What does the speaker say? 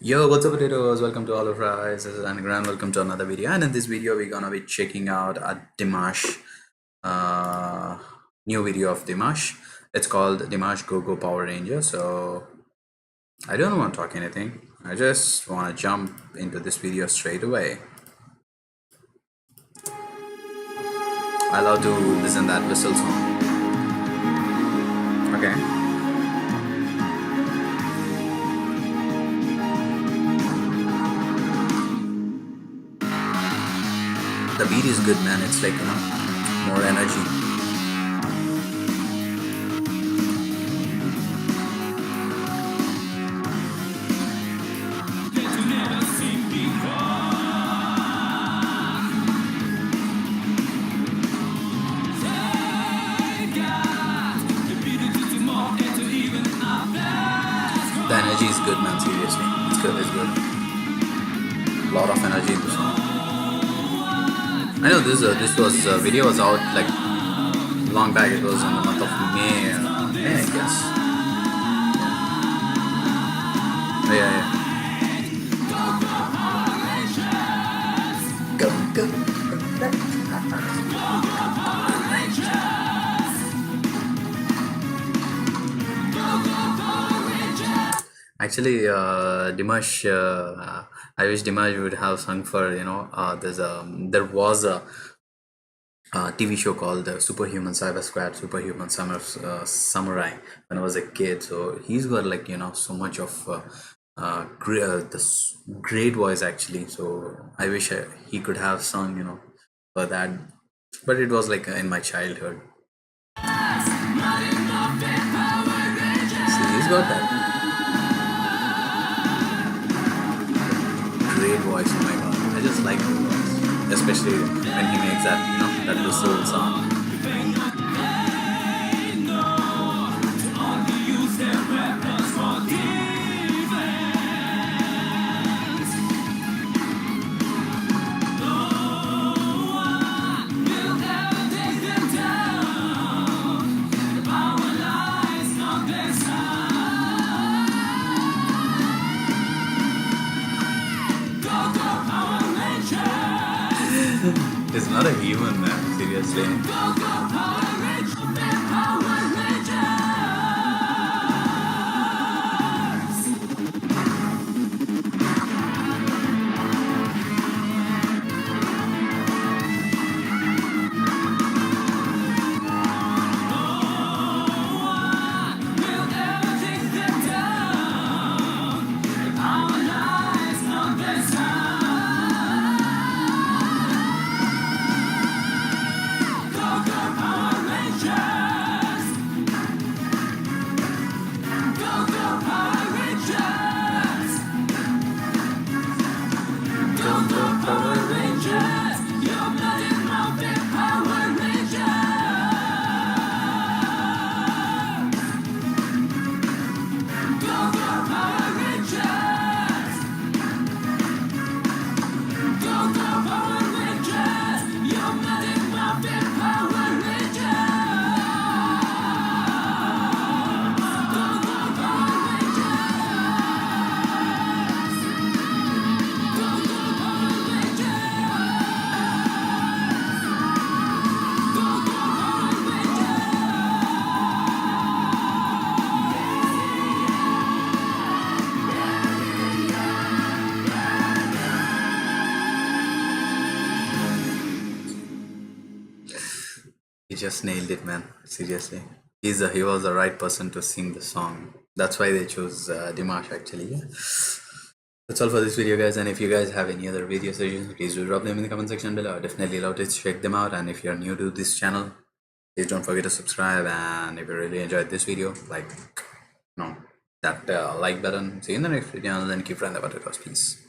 Yo, what's up, potatoes? Welcome to Aalu Fries. This is Anagram. Welcome to another video. And in this video, we're gonna be checking out a Dimash, new video of Dimash. It's called Dimash Go Go Power Ranger. So I don't want to talk anything. I just want to jump into this video straight away. I love to listen that whistle song. Okay. The beat is good, man. It's like, more energy. The energy is good, man. Seriously, it's good. It's good. A lot of energy in the song. I know this video was out like long back. It was in the month of May, I guess. Oh, yeah. Go. Actually, Dimash, I wish Dimash would have sung for, there was a TV show called Superhuman Cyber Squad, Superhuman Samurai when I was a kid. So he's got like, so much of this great voice actually. So I wish he could have sung, for that. But it was like in my childhood. See, he's got that. Great voice, oh my god. I just like his voice, especially when he makes that, that whistle song. It's not a human, man, seriously. He just nailed it, man. Seriously, he was the right person to sing the song. That's why they chose Dimash actually. Yeah. That's all for this video, guys. And if you guys have any other video suggestions, please do drop them in the comment section below. I definitely love to check them out. And if you're new to this channel, please don't forget to subscribe. And if you really enjoyed this video, that like button. See you in the next video, and then keep running the potatoes. Peace.